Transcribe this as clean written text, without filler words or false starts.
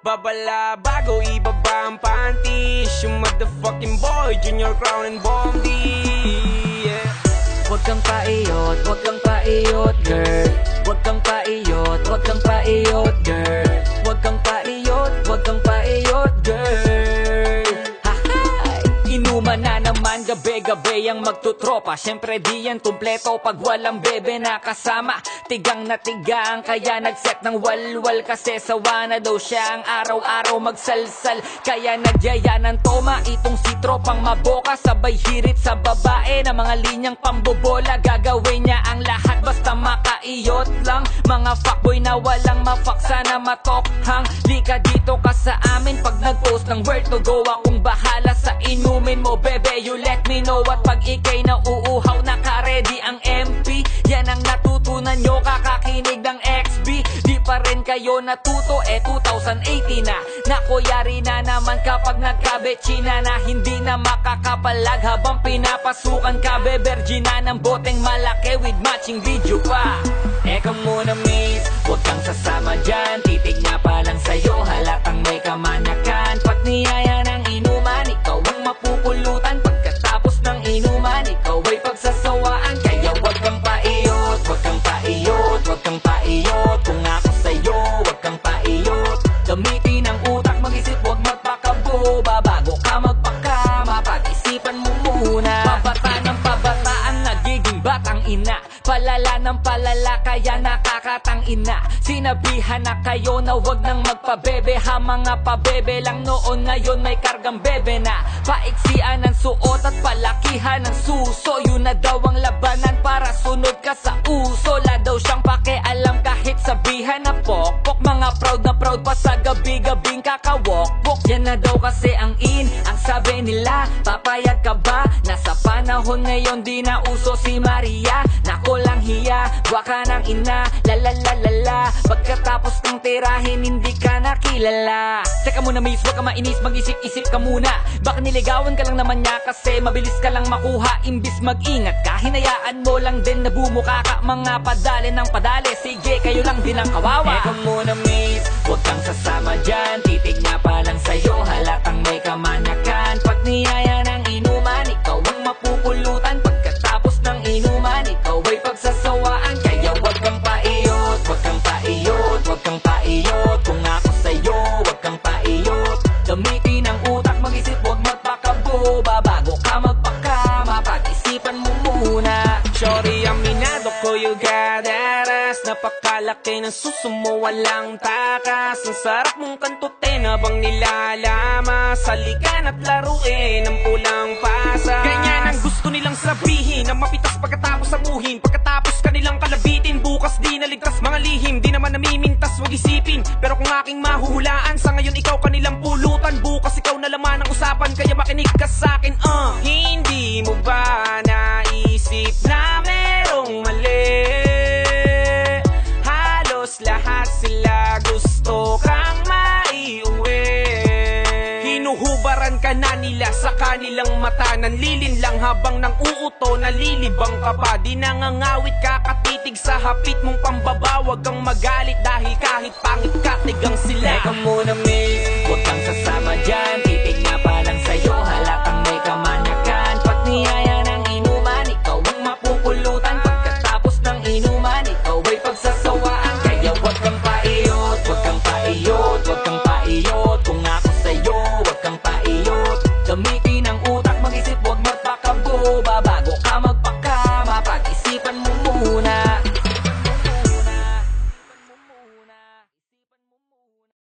Babala bago ibaba ang panties. Yung motherfucking boy, Junior Crown and Bombay, yeah. Huwag kang paiyot, huwag kang paiyot, girl. Huwag kang paiyot, huwag kang paiyot, girl. Huwag kang paiyot, huwag kang paiyot, girl. Hahay! Inuman na naman gabi-gabi ang magtutropa. Siyempre di yan kumpleto pag walang bebe na kasama. Tigang na tigang kaya nagset ng walwal. Kasi sawa na daw siya ang araw-araw magsalsal. Kaya nagyaya ng toma itong si tropang maboka. Sabay hirit sa babae na mga linyang pambobola. Gagawin niya ang lahat basta makaiyot lang. Mga fuckboy na walang mafaksa na matokhang. Lika dito ka sa amin pag nag-post ng where to go. Akong bahala sa inumin mo bebe, you let me know. At pag ikay na uuhaw naka-ready ang MP. Yan ang natutunan nyo kakakinig ng XB. Di pa rin kayo natuto 2018 na. Nakuyari na naman kapag nagkabetsina na. Hindi na makakapalag habang pinapasukan ka bebergina ng boteng malaki with matching video pa. Eka muna miss, huwag kang sasama dyan. Titig niya pa lang sa'yo, halatang may kamanakan. Pag niyaya ng inuman, ikaw ang mapupulutan. Pagkatapos ng inuman, ikaw ay pagsasawaan. Kaya huwag kang paiyot, huwag kang paiyot, huwag kang paiyot. Kung ako sa'yo, huwag kang paiyot. Gamitin ang utak, mag-isip, huwag magpakaboba. Bago ka magpakama, pag-isipan mo muna. Pabata ng pabataan, nagiging batang ina. Palala ng palala, kaya nakakatang ina. Sinabihan na kayo na wag nang magpabebe ha. Mga pabebe lang noon, ngayon may kargang bebe na. Paiksian ang suot at palakihan ng suso. Yun na daw ang labanan para sunod ka sa uso. La daw siyang pakialam kahit sabihan na pokpok. Mga proud na proud pa sa gabi-gabing kakawokpok. Yan na daw kasi ang in, ang sabi nila. Papayag ka ba? Nasa panahon ngayon di na uso si Maria. Nako lang hiya, baka ng ina, lalalalala. Pagkatapos kang tirahin, hindi ka nakilala. Teka muna miss, wag ka mainis, mag-isip-isip ka muna. Baka niligawan ka lang naman niya kasi mabilis ka lang makuha. Imbis mag-ingat ka, hinayaan mo lang din na bumuka ka. Mga padali ng padali, sige kayo lang din ang kawawa. Teka muna miss, wag kang sasama dyan. Titig niya pa lang sa'yo, halatang may kamanakan. Pag niyaya ng inuman, ikaw ang mapupulutan. Pagkatapos ng inuman, ikaw ay pagsasawaan. Kaya wag kang paiyot, wag kang paiyot, wag kang paiyot. Kung ako sa'yo, wag kang paiyot. Gamitin ang utak, mag-isip, wag magpakaboba. Bago ka magpakama, pag-isipan mo muna. Sorry, aminado ko you got that ass. Napakalaki ng suso mo, walang takas. Ang sarap mong kantutin habang nilalamas. Salikan at laruin ng pulang pasas. Ganyan ang gusto nilang sabihin, na mapitas pagkatapos samuhin. Pagkatapos kanilang kalabitin, bukas di naligtas mga lihim. Di naman namimintas, wag isipin. Pero kung aking mahuhulaan, sa ngayon ikaw kanilang pulutan. Bukas ikaw na laman ang usapan, kaya makinig ka sa'kin. Hindi mo ba naisip na merong mali? Halos lahat sila gusto kang maiuwi. Hinuhubaran ka na nila sa kanilang mata. Nanlilin lang habang nang uuto, nalilibang ka pa. Di nangangawit ka, katitig sa hapit mong pambaba. Huwag kang magalit dahil kahit pangit ka, tigang sila. Teka muna miss, huwag kang sasama dyan.